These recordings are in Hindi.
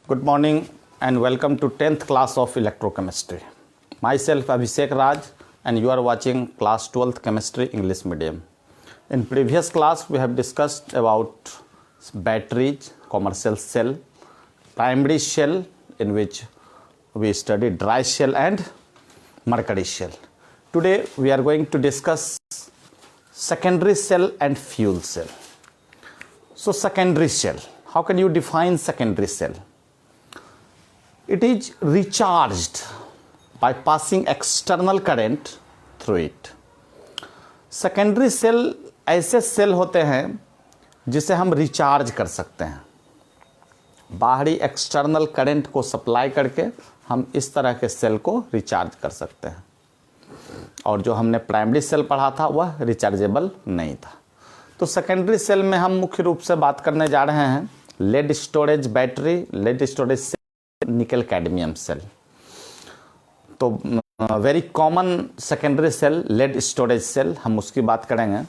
Good morning and welcome to 10th class of electrochemistry. Myself Abhishek Raj and you are watching class 12th chemistry English medium. In previous class we have discussed about batteries, commercial cell, primary shell in which we studied dry shell and mercury shell. Today we are going to discuss secondary cell and fuel cell. So secondary cell, how can you define secondary cell? It is recharged by passing external current through it. Secondary cell ऐसे सेल होते हैं जिसे हम रिचार्ज कर सकते हैं, बाहरी एक्सटर्नल करंट को सप्लाई करके हम इस तरह के सेल को रिचार्ज कर सकते हैं। और जो हमने प्राइमरी सेल पढ़ा था वह रिचार्जेबल नहीं था। तो सेकेंडरी सेल में हम मुख्य रूप से बात करने जा रहे हैं lead storage battery, lead storage cell, nickel cadmium cell. तो very common secondary cell lead storage cell, हम उसकी बात करेंगे।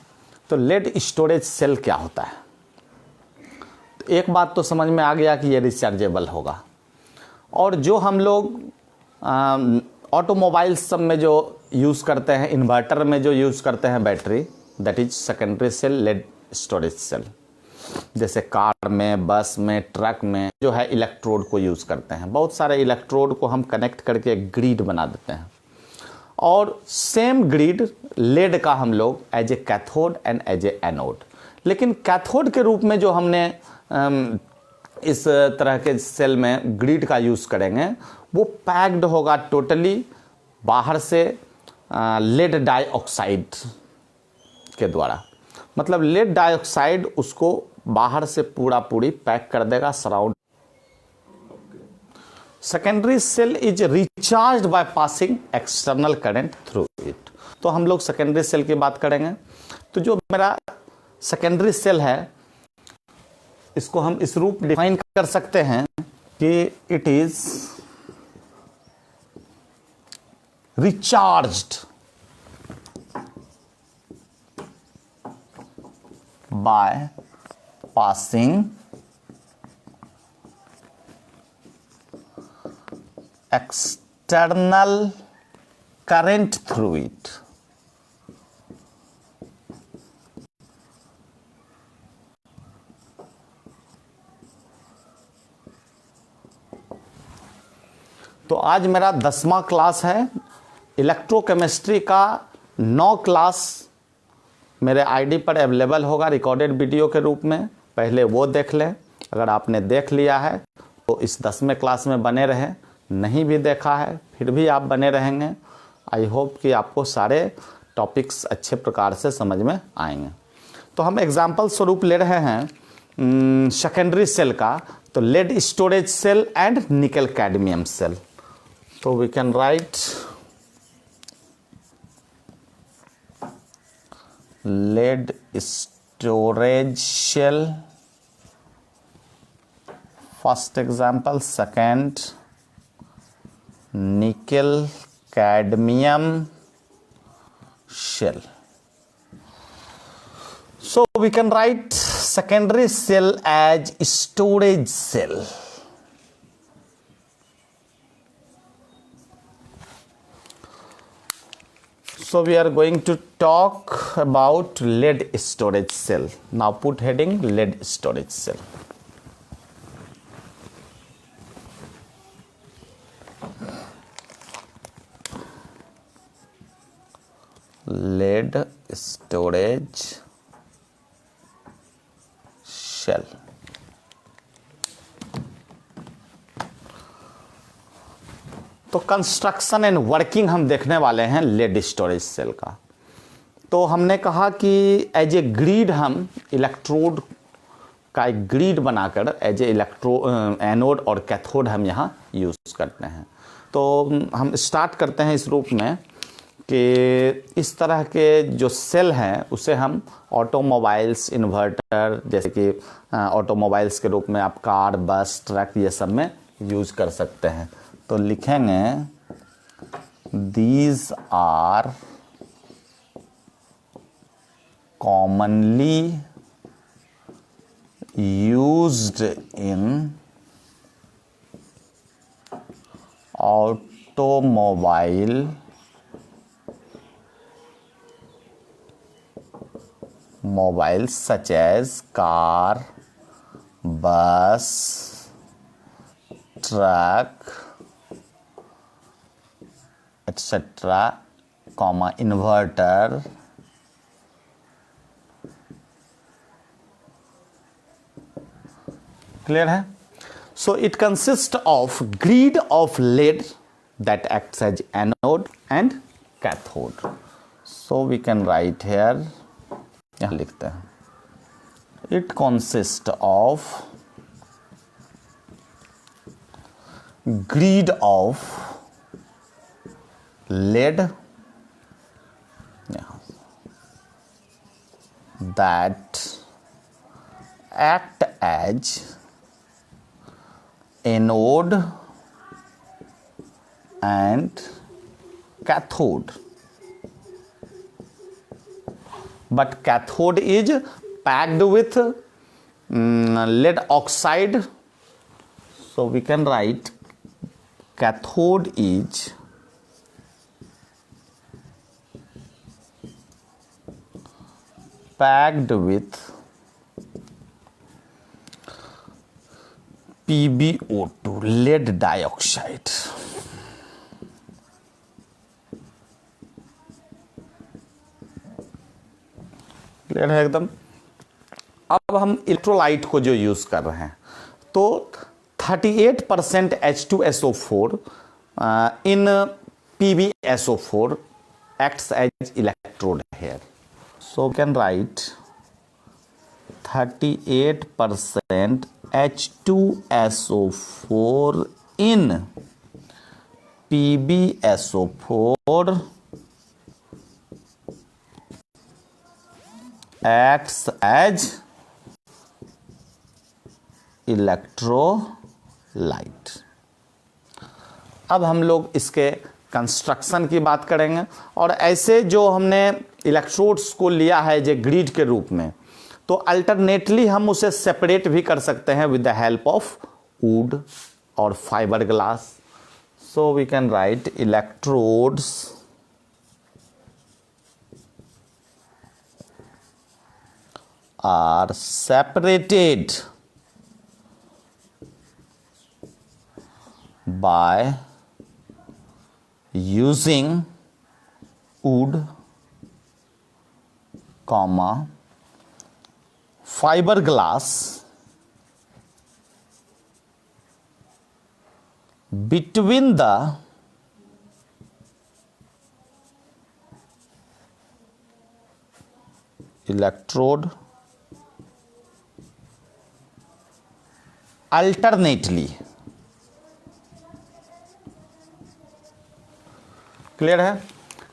तो लेड स्टोरेज सेल क्या होता है? तो एक बात तो समझ में आ गया कि ये रिचार्जेबल होगा। और जो हम लोग ऑटोमोबाइल्स सब में जो यूज़ करते हैं, इन्वर्टर में जो यूज़ करते हैं battery, that is secondary cell lead storage cell. जैसे कार में, बस में, ट्रक में जो है इलेक्ट्रोड को यूज़ करते हैं। बहुत सारे इलेक्ट्रोड को हम कनेक्ट करके एक ग्रिड बना देते हैं और सेम ग्रिड लेड का हम लोग as a cathode and as a anode. लेकिन कैथोड के रूप में जो हमने इस तरह के सेल में ग्रिड का यूज़ करेंगे, वो पैक्ड होगा टोटली बाहर से लेड डाइऑक्साइड के द्वारा। मतलब लेड डाइऑक्साइड उसको बाहर से पूरी पैक कर देगा surround. Secondary cell is recharged by passing external current through it. तो हम लोग सेकेंडरी सेल की बात करेंगे। तो जो मेरा सेकेंडरी सेल है, इसको हम इस रूप डिफाइन कर सकते हैं कि it is recharged by passing external current through it. तो आज मेरा 10वां क्लास है। इलेक्ट्रोकेमिस्ट्री का 9 क्लास मेरे आईडी पर अवेलेबल होगा रिकॉर्डेड वीडियो के रूप में। पहले वो देख लें। अगर आपने देख लिया है तो इस 10वें क्लास में बने रहें। नहीं भी देखा है फिर भी आप बने रहेंगे। आई होप कि आपको सारे टॉपिक्स अच्छे प्रकार से समझ में आएंगे। तो हम एग्जाम्पल स्वरूप ले रहे हैं सेकेंडरी सेल का। तो lead storage cell and nickel cadmium cell. तो we can write lead storage shell, first example, second nickel cadmium shell. So we can write secondary cell as storage cell. So we are going to talk about lead storage cell. Now put heading lead storage cell. Lead storage shell. तो कंस्ट्रक्शन एंड वर्किंग हम देखने वाले हैं लेड स्टोरेज सेल का। तो हमने कहा कि एज ए ग्रिड हम इलेक्ट्रोड का एक ग्रिड बनाकर एज ए एनोड और कैथोड हम यहाँ यूज़ करते हैं। तो हम स्टार्ट करते हैं इस रूप में कि इस तरह के जो सेल हैं उसे हम ऑटोमोबाइल्स, इन्वर्टर, जैसे कि ऑटोमोबाइल्स के रूप में आप कार, बस, ट्रक ये सब में यूज़ कर सकते हैं। तो लिखेंगे these are commonly used in automobile mobiles such as car, bus, truck, etc., comma inverter, clear है? So it consists of grid of lead that acts as anode and cathode. So we can write here, यहाँ लिखते हैं, it consists of grid of lead that act as anode and cathode, but cathode is packed with lead oxide, so we can write cathode is packed with PbO2, lead dioxide. Clear है एकदम? अब हम इलेक्ट्रोलाइट को जो यूज कर रहे हैं, तो 38% H2SO4 in PbSO4 acts as electrode here. So we can write 38% H2SO4 in PbSO4 acts as electrolyte. अब हम लोग इसके कंस्ट्रक्शन की बात करेंगे, और ऐसे जो हमने इलेक्ट्रोड्स को लिया है जो ग्रिड के रूप में, तो अल्टरनेटली हम उसे सेपरेट भी कर सकते हैं with the help of wood और fibreglass. So we can write electrodes are separated by using wood, comma fiberglass between the electrode alternately. Clear है?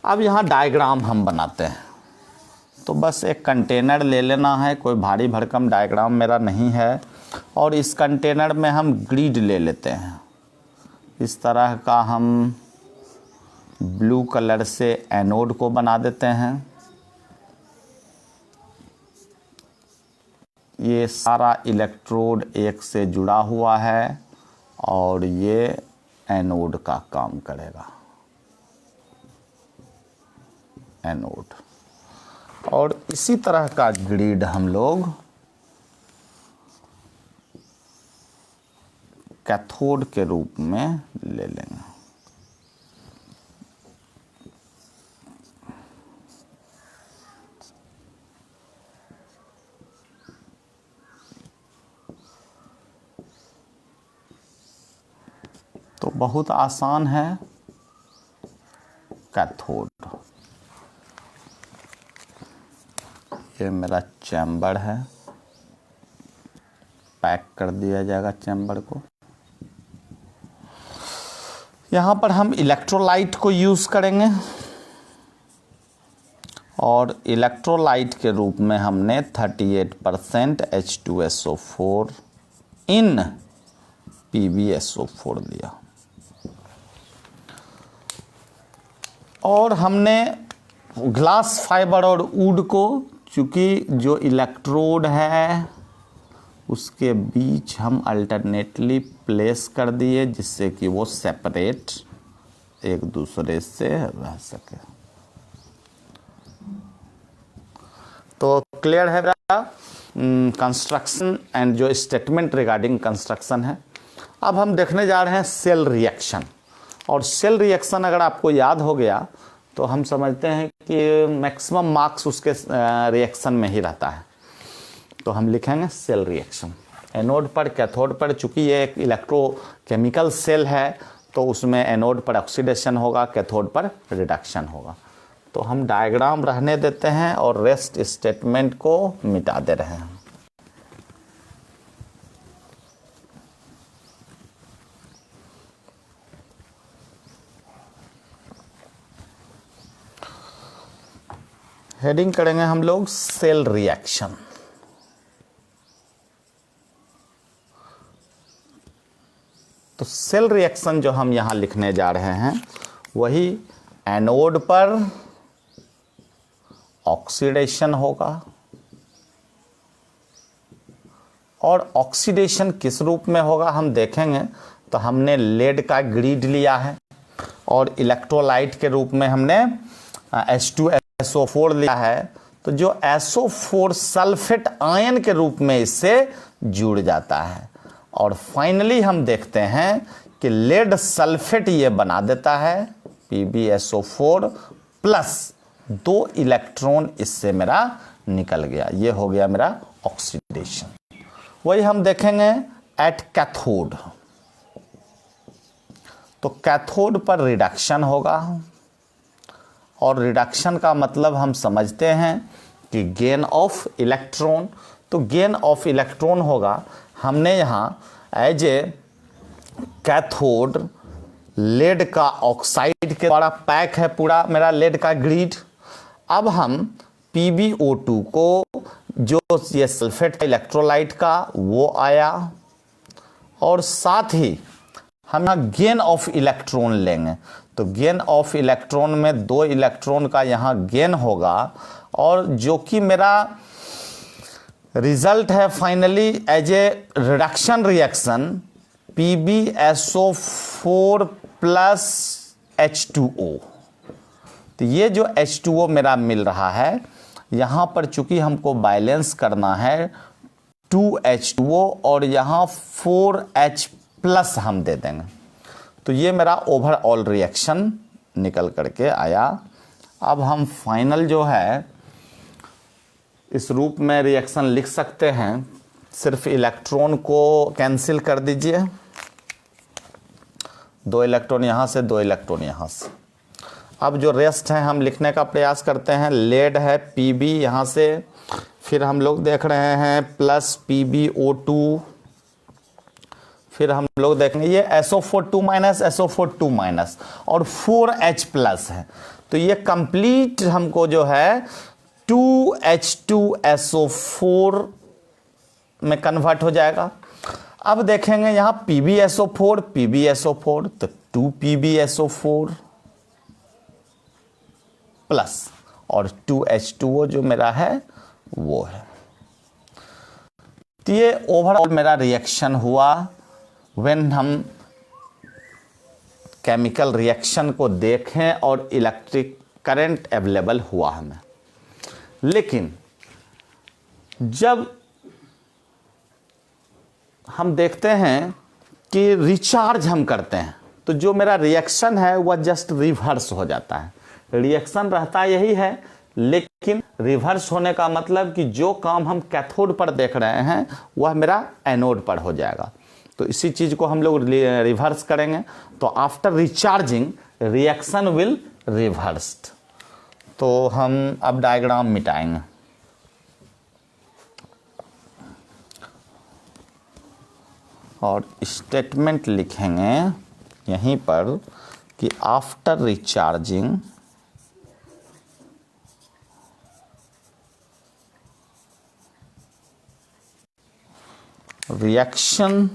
अब यहाँ डायग्राम हम बनाते हैं, तो बस एक कंटेनर ले लेना है, कोई भारी भरकम डायग्राम मेरा नहीं है, और इस कंटेनर में हम ग्रिड ले लेते हैं। इस तरह का हम ब्लू कलर से एनोड को बना देते हैं। ये सारा इलेक्ट्रोड एक से जुड़ा हुआ है और ये एनोड का काम करेगा, एनोड। और इसी तरह का ग्रिड हम लोग कैथोड के रूप में ले लेंगे। तो बहुत आसान है कैथोड। ये मेरा चैम्बर है, पैक कर दिया जाएगा चैम्बर को। यहाँ पर हम इलेक्ट्रोलाइट को यूज़ करेंगे, और इलेक्ट्रोलाइट के रूप में हमने 38% H2SO4 इन PbSO4 दिया, और हमने ग्लास फाइबर और वुड को, चूँकि जो इलेक्ट्रोड है उसके बीच हम अल्टरनेटली प्लेस कर दिए जिससे कि वो सेपरेट एक दूसरे से रह सके। तो क्लियर है मेरा कंस्ट्रक्शन एंड जो स्टेटमेंट रिगार्डिंग कंस्ट्रक्शन है। अब हम देखने जा रहे हैं सेल रिएक्शन। और सेल रिएक्शन अगर आपको याद हो गया तो हम समझते हैं कि मैक्सिमम मार्क्स उसके रिएक्शन में ही रहता है। तो हम लिखेंगे सेल रिएक्शन। एनोड पर कैथोड पर, चूंकि ये एक इलेक्ट्रोकेमिकल सेल है तो उसमें एनोड पर ऑक्सीडेशन होगा, कैथोड पर रिडक्शन होगा। तो हम डायग्राम रहने देते हैं और रेस्ट स्टेटमेंट को मिटा दे रहे हैं। हेडिंग करेंगे हम लोग सेल रिएक्शन। तो सेल रिएक्शन जो हम यहां लिखने जा रहे हैं वही एनोड पर ऑक्सीडेशन होगा। और ऑक्सीडेशन किस रूप में होगा हम देखेंगे। तो हमने लेड का ग्रिड लिया है और इलेक्ट्रोलाइट के रूप में हमने H2SO4 लिया है। तो जो SO4 सल्फेट आयन के रूप में इससे जुड़ जाता है और फाइनली हम देखते हैं कि लेड सल्फेट ये बना देता है PbSO4 प्लस 2 इलेक्ट्रॉन इससे मेरा निकल गया। ये हो गया मेरा ऑक्सीडेशन। वही हम देखेंगे एट कैथोड। तो कैथोड पर रिडक्शन होगा और रिडक्शन का मतलब हम समझते हैं कि गेन ऑफ इलेक्ट्रॉन। तो गेन ऑफ इलेक्ट्रॉन होगा। हमने यहाँ एज ए कैथोड लेड का ऑक्साइड के द्वारा पैक है पूरा मेरा लेड का ग्रिड। अब हम PbO2 को, जो ये सल्फेट इलेक्ट्रोलाइट का वो आया, और साथ ही हम यहाँ गेन ऑफ इलेक्ट्रॉन लेंगे। तो गेन ऑफ इलेक्ट्रॉन में 2 इलेक्ट्रॉन का यहाँ गेन होगा और जो कि मेरा रिजल्ट है finally as a reduction reaction PbSO4 plus H2O। तो ये जो H2O मेरा मिल रहा है यहाँ पर, चूंकि हमको बैलेंस करना है 2H2O और यहाँ 4H प्लस हम दे देंगे। तो ये मेरा ओवरऑल रिएक्शन निकल करके आया। अब हम फाइनल जो है इस रूप में रिएक्शन लिख सकते हैं। सिर्फ इलेक्ट्रॉन को कैंसिल कर दीजिए, 2 इलेक्ट्रॉन यहाँ से, 2 इलेक्ट्रॉन यहाँ से। अब जो रेस्ट है हम लिखने का प्रयास करते हैं। लेड है Pb यहाँ से, फिर हम लोग देख रहे हैं प्लस PbO2, फिर हम लोग देखेंगे ये SO4 माइनस SO4 माइनस और 4H प्लस है। तो ये कंप्लीट हमको जो है 2H2SO4 में कन्वर्ट हो जाएगा। अब देखेंगे यहाँ PbSO4 तो 2PbSO4 प्लस और 2H2O जो मेरा है वो है। तो ये ओवरऑल मेरा रिएक्शन हुआ। व्हेन हम केमिकल रिएक्शन को देखें और इलेक्ट्रिक करंट अवेलेबल हुआ हमें। लेकिन जब हम देखते हैं कि रिचार्ज हम करते हैं तो जो मेरा रिएक्शन है वह जस्ट रिवर्स हो जाता है। रिएक्शन रहता यही है लेकिन रिवर्स होने का मतलब कि जो काम हम कैथोड पर देख रहे हैं वह मेरा एनोड पर हो जाएगा। तो इसी चीज को हम लोग रिवर्स करेंगे। तो after recharging reaction will reversed. तो हम अब डायग्राम मिटाएंगे। और स्टेटमेंट लिखेंगे यहीं पर कि after recharging reaction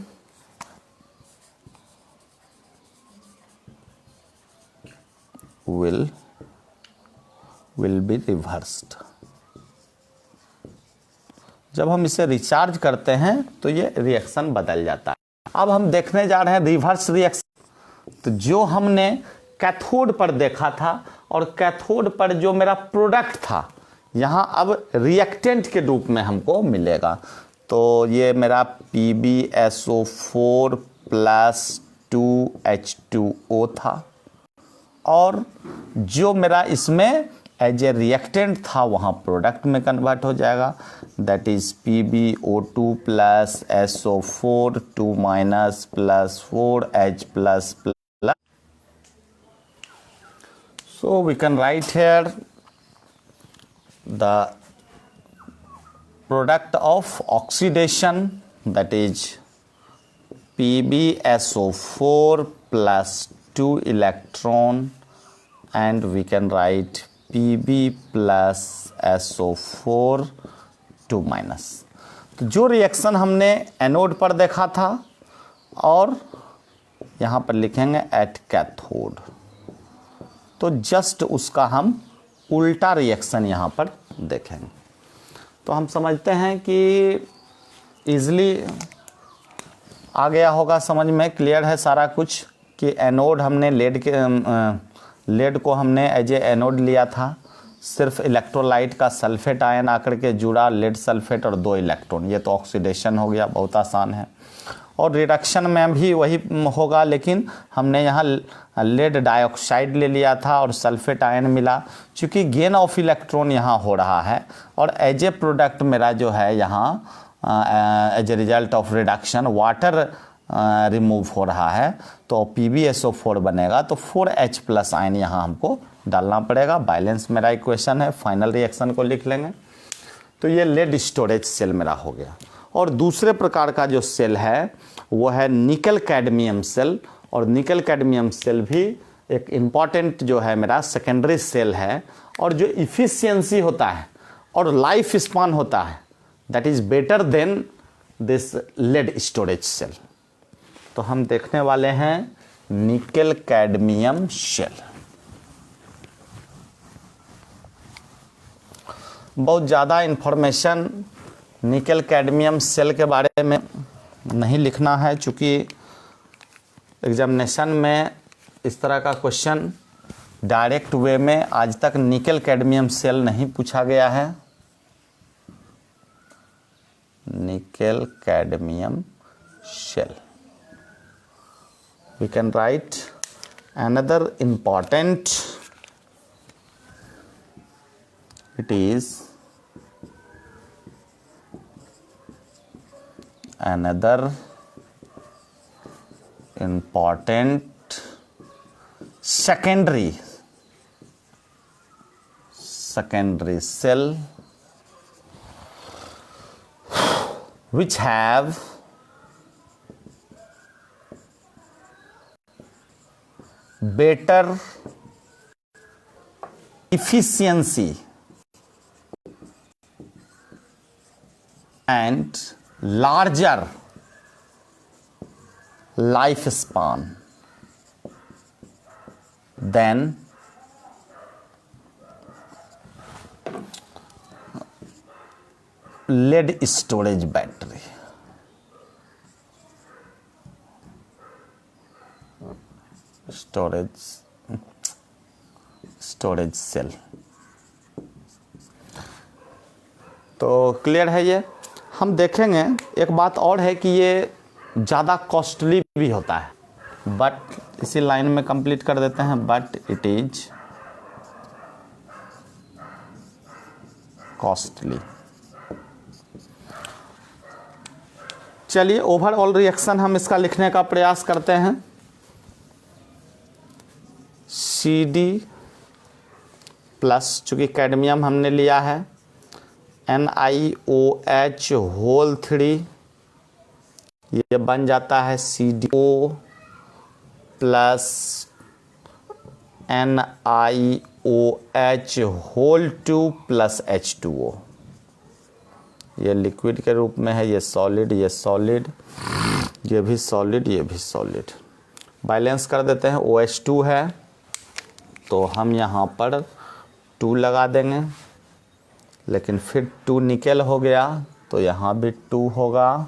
will be reversed। जब हम इसे रिचार्ज करते हैं तो ये रिएक्शन बदल जाता है। अब हम देखने जा रहे हैं रिवर्स रिएक्शन। तो जो हमने कैथोड पर देखा था और कैथोड पर जो मेरा प्रोडक्ट था, यहाँ अब रिएक्टेंट के रूप में हमको मिलेगा। तो ये मेरा PbSO4 + 2H2O था, और जो मेरा इसमें एज ए रिएक्टेंट था वहाँ प्रोडक्ट में कन्वर्ट हो जाएगा, that is PbO2 + SO4 2 + 4H++। So we can write here the product of oxidation, that is PbSO4 + 2 electron, and we can write Pb + SO4 2 -। तो जो रिएक्शन हमने एनोड पर देखा था और यहाँ पर लिखेंगे एट कैथोड, तो जस्ट उसका हम उल्टा रिएक्शन यहाँ पर देखेंगे। तो हम समझते हैं कि ईज़िली आ गया होगा समझ में, क्लियर है सारा कुछ कि एनोड हमने लेड को हमने एज ए एनोड लिया था, सिर्फ इलेक्ट्रोलाइट का सल्फेट आयन आकर के जुड़ा, लेड सल्फेट और 2 इलेक्ट्रॉन, ये तो ऑक्सीडेशन हो गया, बहुत आसान है। और रिडक्शन में भी वही होगा, लेकिन हमने यहाँ लेड डाइऑक्साइड ले लिया था और सल्फेट आयन मिला, चूँकि गेन ऑफ इलेक्ट्रॉन यहाँ हो रहा है और एज ए प्रोडक्ट मेरा जो है यहाँ as a result of reduction water remove हो रहा है, तो PbSO4 बनेगा। तो 4H+ आयन यहाँ हमको डालना पड़ेगा। बैलेंस मेरा इक्वेशन है, फाइनल रिएक्शन को लिख लेंगे। तो ये लेड स्टोरेज सेल मेरा हो गया। और दूसरे प्रकार का जो सेल है वो है निकल कैडमियम सेल, और निकल कैडमियम सेल भी एक इम्पॉर्टेंट जो है मेरा सेकेंडरी सेल है, और जो इफिशियंसी होता है और लाइफ स्पान होता है that is better than this lead storage cell. तो हम देखने वाले हैं निकल कैडमियम सेल। बहुत ज़्यादा इन्फॉर्मेशन निकल कैडमियम सेल के बारे में नहीं लिखना है, चूँकि एग्जामिनेशन में इस तरह का क्वेश्चन डायरेक्ट वे में आज तक निकल कैडमियम सेल नहीं पूछा गया है। Nickel cadmium cell, we can write another important, it is another important secondary cell which have better efficiency and larger lifespan than lead storage battery. Storage cell. तो क्लियर है ये। हम देखेंगे एक बात और है कि ये ज़्यादा कॉस्टली भी होता है, बट इसी लाइन में कंप्लीट कर देते हैं, बट इट इज कॉस्टली। चलिए ओवरऑल रिएक्शन हम इसका लिखने का प्रयास करते हैं। CD प्लस, चूँकि कैडमियम हमने लिया है, NiOH होल 3, ये बन जाता है CdO plus NiOH whole 2 plus H2O। ये लिक्विड के रूप में है, ये सॉलिड, ये सॉलिड, ये भी सॉलिड, ये भी सॉलिड। बैलेंस कर देते हैं। OH2 है तो हम यहाँ पर 2 लगा देंगे, लेकिन फिर 2 निकल हो गया तो यहाँ भी 2 होगा,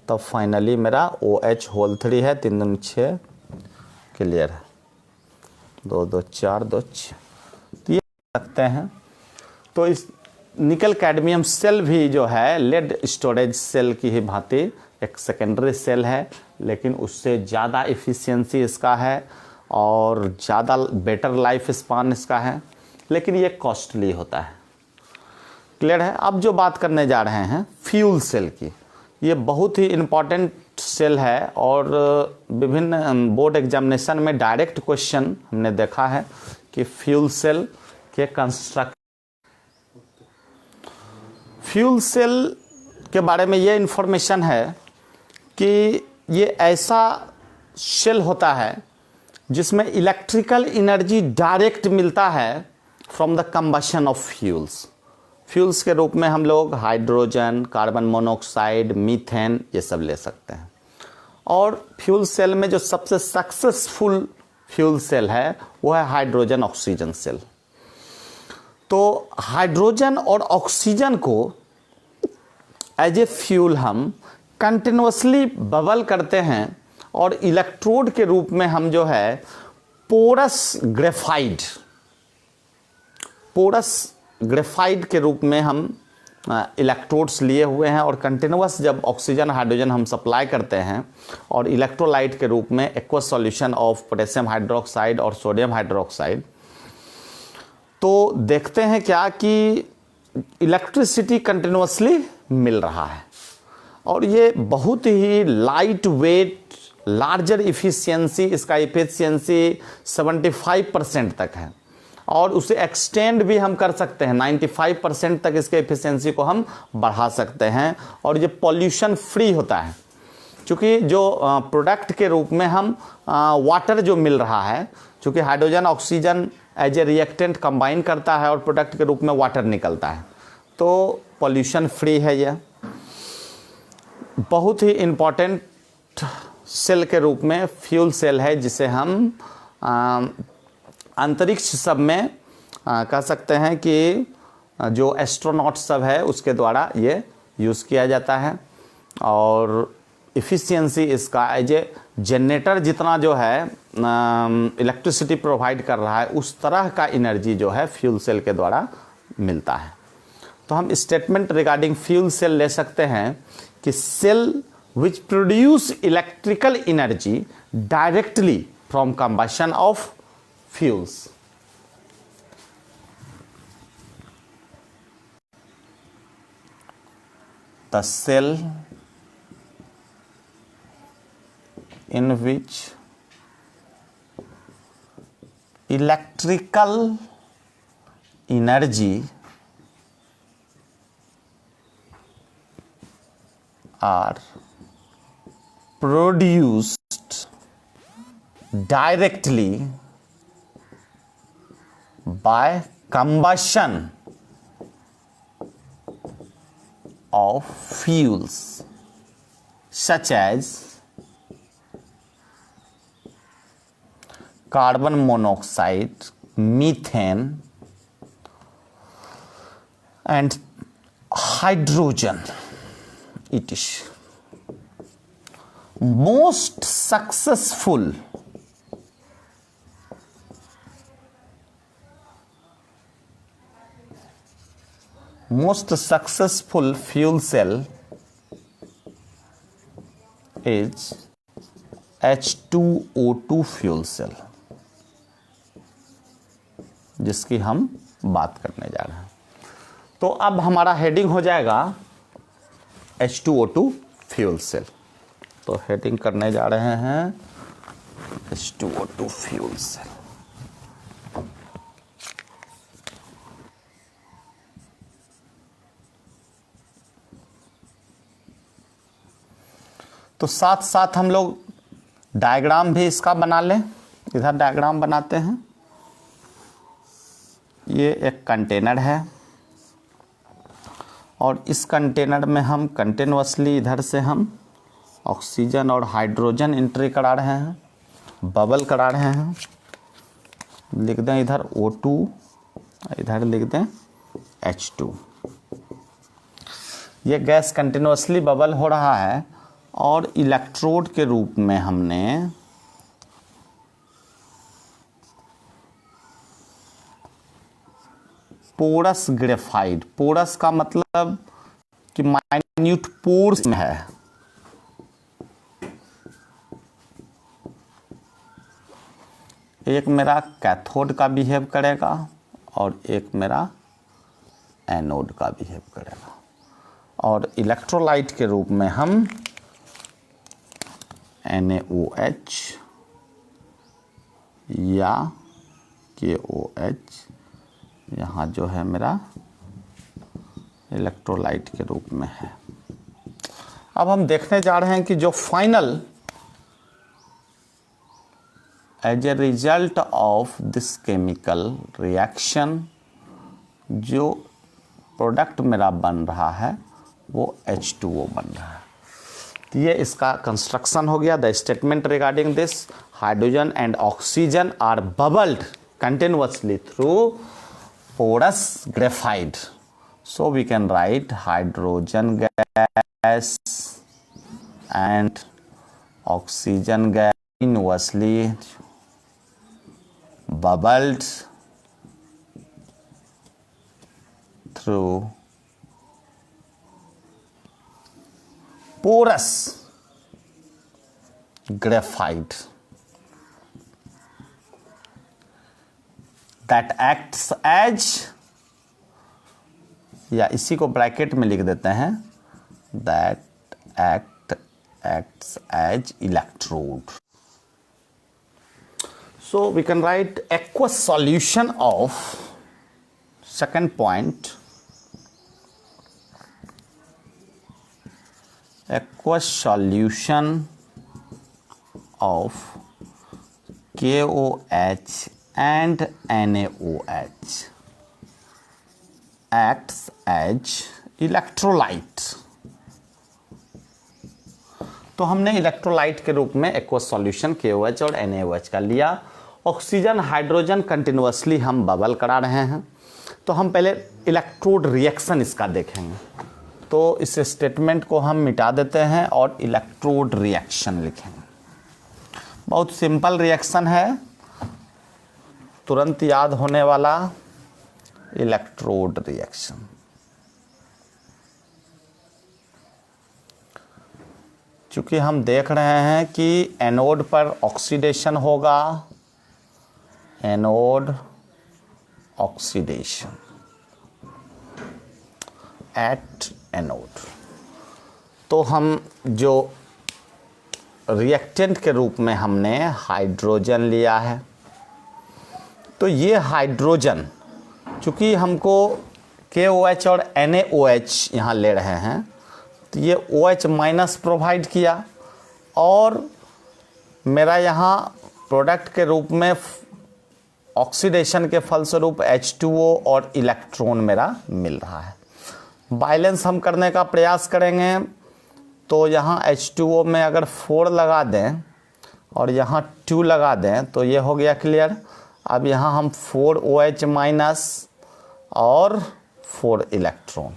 तब फाइनली मेरा OH होल 3 है, 3 दूनी 6, क्लियर है, 2 2 4 2 6। तो ये सकते हैं। तो इस निकल कैडमियम सेल भी जो है लेड स्टोरेज सेल की ही भांति एक सेकेंडरी सेल है, लेकिन उससे ज़्यादा इफ़िशियंसी इसका है और ज़्यादा बेटर लाइफ स्पान इसका है, लेकिन ये कॉस्टली होता है। क्लियर है। अब जो बात करने जा रहे हैं फ्यूल सेल की, ये बहुत ही इम्पॉर्टेंट सेल है और विभिन्न बोर्ड एग्जामिनेशन में डायरेक्ट क्वेश्चन हमने देखा है कि फ्यूल सेल के कंस्ट्रक्ट। फ्यूल सेल के बारे में ये इन्फॉर्मेशन है कि ये ऐसा सेल होता है जिसमें इलेक्ट्रिकल एनर्जी डायरेक्ट मिलता है from the combustion of fuels. Fuels के रूप में हम लोग हाइड्रोजन, कार्बन मोनोऑक्साइड, मीथेन ये सब ले सकते हैं। और फ्यूल सेल में जो सबसे सक्सेसफुल फ्यूल सेल है वो है हाइड्रोजन ऑक्सीजन सेल। तो हाइड्रोजन और ऑक्सीजन को एज ए फ्यूल हम कंटिन्यूसली बबल करते हैं और इलेक्ट्रोड के रूप में हम जो है पोरस ग्रेफाइट के रूप में हम इलेक्ट्रोड्स लिए हुए हैं और कंटिन्यूस जब ऑक्सीजन हाइड्रोजन हम सप्लाई करते हैं और इलेक्ट्रोलाइट के रूप में aqueous solution of potassium hydroxide और सोडियम हाइड्रोक्साइड, तो देखते हैं क्या कि इलेक्ट्रिसिटी कंटिन्यूसली मिल रहा है और ये बहुत ही लाइट वेट, लार्जर इफिशियंसी, इसका इफिशियंसी 75% तक है और उसे एक्सटेंड भी हम कर सकते हैं, 95% तक इसके इफिशियंसी को हम बढ़ा सकते हैं और ये पॉल्यूशन फ्री होता है। क्योंकि जो प्रोडक्ट के रूप में हम वाटर जो मिल रहा है, क्योंकि hydrogen oxygen as a reactant combine करता है और प्रोडक्ट के रूप में वाटर निकलता है, तो पॉल्यूशन फ्री है। यह बहुत ही इम्पॉर्टेंट सेल के रूप में फ्यूल सेल है, जिसे हम अंतरिक्ष सब में कह सकते हैं कि जो एस्ट्रोनॉट सब है उसके द्वारा ये यूज़ किया जाता है और इफ़िशियंसी इसका एज ए जनरेटर जितना जो है इलेक्ट्रिसिटी प्रोवाइड कर रहा है उस तरह का एनर्जी जो है फ्यूल सेल के द्वारा मिलता है। तो हम स्टेटमेंट रिगार्डिंग फ्यूल सेल ले सकते हैं कि cell which produce electrical energy directly from combustion of fuels. The cell in which electrical energy are produced directly by combustion of fuels such as carbon monoxide, methane and hydrogen. It is most successful fuel cell is H2O2 fuel cell, जिसकी हम बात करने जा रहे हैं। तो अब हमारा हेडिंग हो जाएगा H2O2 फ्यूल सेल। तो हेडिंग करने जा रहे हैं H2O2 फ्यूल सेल। तो साथ साथ हम लोग डायग्राम भी इसका बना लें। इधर डायग्राम बनाते हैं। ये एक कंटेनर है और इस कंटेनर में हम कंटिन्यूसली इधर से हम ऑक्सीजन और हाइड्रोजन एंट्री करा रहे हैं, बबल करा रहे हैं। लिख दें इधर O2, इधर लिख दें H2। ये गैस कंटिन्यूसली बबल हो रहा है और इलेक्ट्रोड के रूप में हमने पोरस ग्रेफाइट, पोरस का मतलब कि माइन्यूट पोर्स में है, एक मेरा कैथोड का बिहेव करेगा और एक मेरा एनोड का बिहेव करेगा। और इलेक्ट्रोलाइट के रूप में हम NaOH या KOH यहाँ जो है मेरा इलेक्ट्रोलाइट के रूप में है। अब हम देखने जा रहे हैं कि जो final as a result of this chemical reaction जो प्रोडक्ट मेरा बन रहा है वो H2O बन रहा है। तो ये इसका कंस्ट्रक्शन हो गया। The statement regarding this, hydrogen and oxygen are bubbled continuously through porous graphite. So we can write hydrogen gas and oxygen gas continuously bubbled through porous graphite that acts as, या इसी को ब्रैकेट में लिख देते हैं, that acts as electrode. So we can write aqueous solution of, second point, aqueous solution of KOH and NaOH acts as electrolyte. तो हमने इलेक्ट्रोलाइट के रूप में एक्वस सॉल्यूशन KOH और NaOH का लिया। ऑक्सीजन हाइड्रोजन कंटिन्यूअसली हम बबल करा रहे हैं, तो हम पहले इलेक्ट्रोड रिएक्शन इसका देखेंगे। तो इस स्टेटमेंट को हम मिटा देते हैं और इलेक्ट्रोड रिएक्शन लिखेंगे। बहुत सिंपल रिएक्शन है, तुरंत याद होने वाला इलेक्ट्रोड रिएक्शन। चूंकि हम देख रहे हैं कि एनोड पर ऑक्सीडेशन होगा, एनोड ऑक्सीडेशन एट एनोड, तो हम जो रिएक्टेंट के रूप में हमने हाइड्रोजन लिया है, तो ये हाइड्रोजन चूँकि हमको KOH और NaOH यहाँ ले रहे हैं, तो ये OH माइनस प्रोवाइड किया और मेरा यहाँ प्रोडक्ट के रूप में ऑक्सीडेशन के फलस्वरूप H2O और इलेक्ट्रॉन मेरा मिल रहा है। बैलेंस हम करने का प्रयास करेंगे, तो यहाँ H2O में अगर 4 लगा दें और यहाँ 2 लगा दें तो ये हो गया क्लियर। अब यहाँ हम 4 OH माइनस और 4 इलेक्ट्रॉन,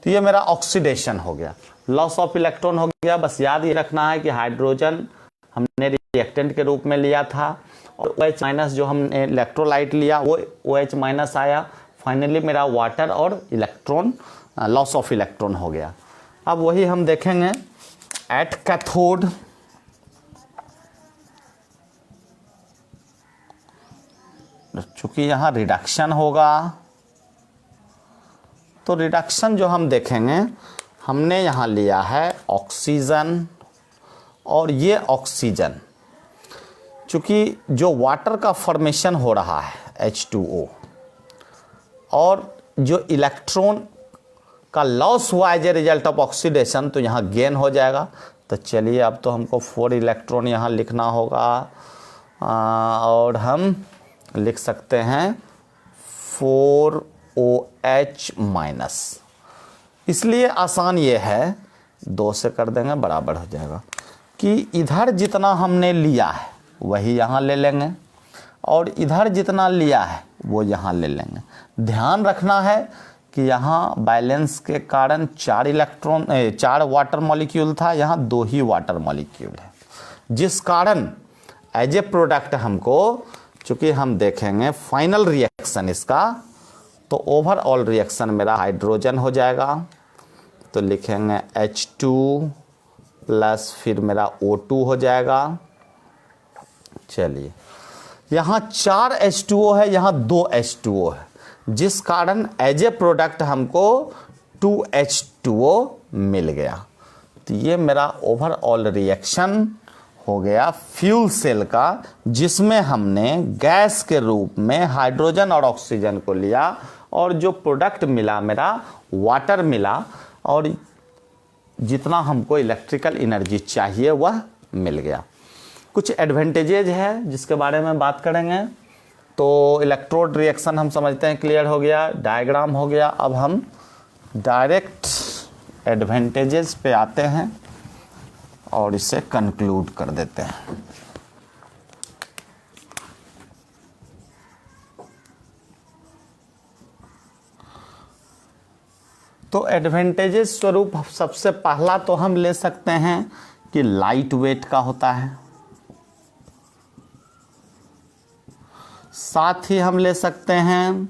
तो ये मेरा ऑक्सीडेशन हो गया, लॉस ऑफ इलेक्ट्रॉन हो गया। बस याद ये रखना है कि हाइड्रोजन हमने रिएक्टेंट के रूप में लिया था और OH माइनस जो हमने इलेक्ट्रोलाइट लिया वो OH माइनस आया। फाइनली मेरा वाटर और इलेक्ट्रॉन, लॉस ऑफ इलेक्ट्रॉन हो गया। अब वही हम देखेंगे एट कैथोड। चूंकि यहाँ रिडक्शन होगा, तो रिडक्शन जो हम देखेंगे, हमने यहाँ लिया है ऑक्सीजन और ये ऑक्सीजन, चूंकि जो वाटर का फॉर्मेशन हो रहा है H2O और जो इलेक्ट्रॉन का लॉस हुआ as a result of oxidation, तो यहाँ गेन हो जाएगा। तो चलिए अब तो हमको 4 इलेक्ट्रॉन यहाँ लिखना होगा और हम लिख सकते हैं 4OH माइनस। इसलिए आसान ये है, 2 से कर देंगे बराबर हो जाएगा कि इधर जितना हमने लिया है वही यहाँ ले लेंगे और इधर जितना लिया है वो यहाँ ले लेंगे। ध्यान रखना है कि यहाँ बैलेंस के कारण 4 वाटर मॉलिक्यूल था, यहाँ 2 ही वाटर मॉलिक्यूल है, जिस कारण एज ए प्रोडक्ट हमको, चूँकि हम देखेंगे फाइनल रिएक्शन इसका, तो ओवरऑल रिएक्शन मेरा हाइड्रोजन हो जाएगा। तो लिखेंगे H2 प्लस फिर मेरा O2 हो जाएगा। चलिए, यहाँ 4 H2O है, यहाँ 2 H2O है, जिस कारण एज ए प्रोडक्ट हमको 2 H2O मिल गया। तो ये मेरा ओवरऑल रिएक्शन हो गया फ्यूल सेल का, जिसमें हमने गैस के रूप में हाइड्रोजन और ऑक्सीजन को लिया और जो प्रोडक्ट मिला मेरा वाटर मिला, और जितना हमको इलेक्ट्रिकल एनर्जी चाहिए वह मिल गया। कुछ एडवांटेजेज है जिसके बारे में बात करेंगे। तो इलेक्ट्रोड रिएक्शन हम समझते हैं क्लियर हो गया, डायग्राम हो गया। अब हम डायरेक्ट एडवांटेजेस पे आते हैं और इसे कंक्लूड कर देते हैं। तो एडवांटेजेस स्वरूप सबसे पहला तो हम ले सकते हैं कि लाइट वेट का होता है, साथ ही हम ले सकते हैं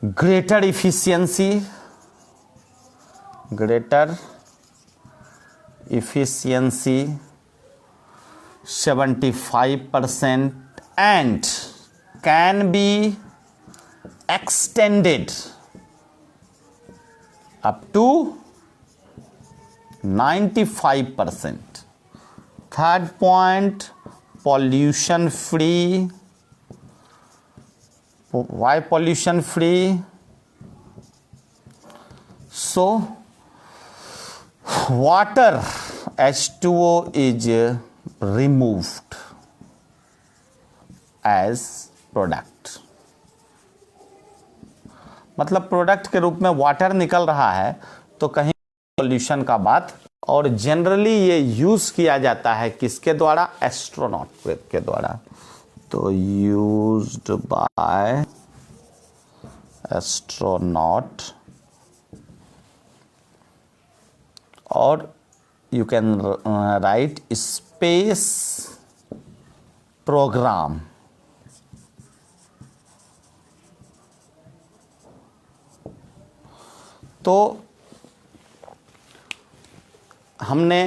greater efficiency 75% and can be extended up to 95%. Third point, pollution free. Why pollution free? So water H2O is removed as product. मतलब प्रोडक्ट के रूप में वाटर निकल रहा है, तो कहीं पोल्यूशन का बात। और जनरली ये यूज किया जाता है किसके द्वारा? एस्ट्रोनॉट के द्वारा। तो यूज्ड बाय एस्ट्रोनॉट, और you can write space programme. तो हमने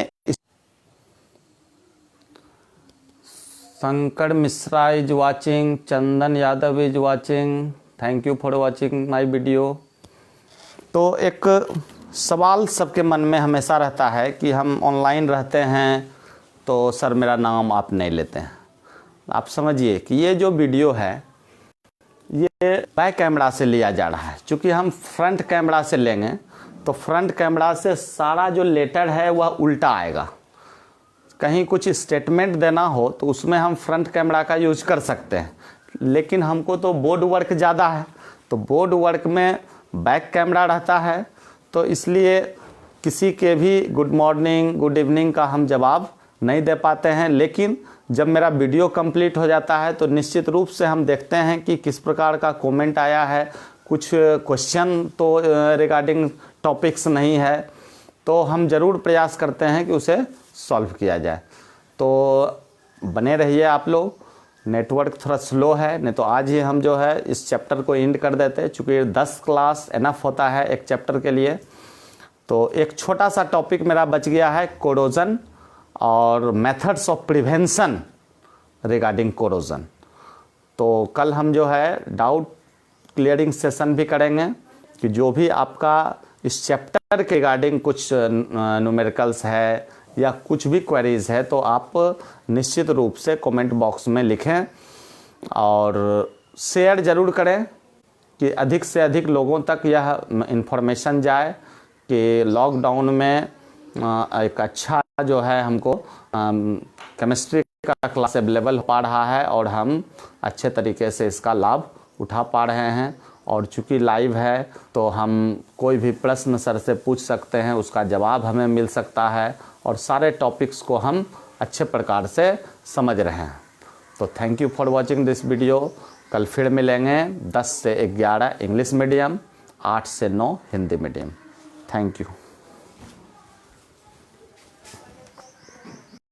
Shankar Mishra is watching, Chandan Yadav is watching, thank you for watching my video. तो एक सवाल सबके मन में हमेशा रहता है कि हम ऑनलाइन रहते हैं तो सर मेरा नाम आप नहीं लेते हैं। आप समझिए कि ये जो वीडियो है ये बैक कैमरा से लिया जा रहा है। चूँकि हम फ्रंट कैमरा से लेंगे तो फ्रंट कैमरा से सारा जो लेटर है वह उल्टा आएगा। कहीं कुछ स्टेटमेंट देना हो तो उसमें हम फ्रंट कैमरा का यूज कर सकते हैं, लेकिन हमको तो बोर्ड वर्क ज़्यादा है, तो बोर्ड वर्क में बैक कैमरा रहता है, तो इसलिए किसी के भी गुड मॉर्निंग गुड इवनिंग का हम जवाब नहीं दे पाते हैं। लेकिन जब मेरा वीडियो कंप्लीट हो जाता है तो निश्चित रूप से हम देखते हैं कि किस प्रकार का कमेंट आया है। कुछ क्वेश्चन तो रिगार्डिंग टॉपिक्स नहीं है, तो हम ज़रूर प्रयास करते हैं कि उसे सॉल्व किया जाए। तो बने रहिए आप लोग। नेटवर्क थोड़ा स्लो है, नहीं तो आज ही हम जो है इस चैप्टर को एंड कर देते हैं, चूँकि 10 क्लास इनफ होता है एक चैप्टर के लिए। तो एक छोटा सा टॉपिक मेरा बच गया है, कोरोजन और methods of prevention regarding corrosion. तो कल हम जो है डाउट क्लियरिंग सेशन भी करेंगे कि जो भी आपका इस चैप्टर के रिगार्डिंग कुछ न्यूमेरिकल्स है या कुछ भी क्वेरीज है तो आप निश्चित रूप से कमेंट बॉक्स में लिखें और शेयर ज़रूर करें कि अधिक से अधिक लोगों तक यह इन्फॉर्मेशन जाए कि लॉकडाउन में एक अच्छा जो है हमको केमिस्ट्री का क्लास अवेलेबल पा रहा है और हम अच्छे तरीके से इसका लाभ उठा पा रहे हैं। और चूँकि लाइव है तो हम कोई भी प्रश्न सर से पूछ सकते हैं, उसका जवाब हमें मिल सकता है और सारे टॉपिक्स को हम अच्छे प्रकार से समझ रहे हैं। तो thank you for watching this video. कल फिर मिलेंगे 10 से 11 इंग्लिश मीडियम 8 से 9 हिंदी मीडियम। Thank you.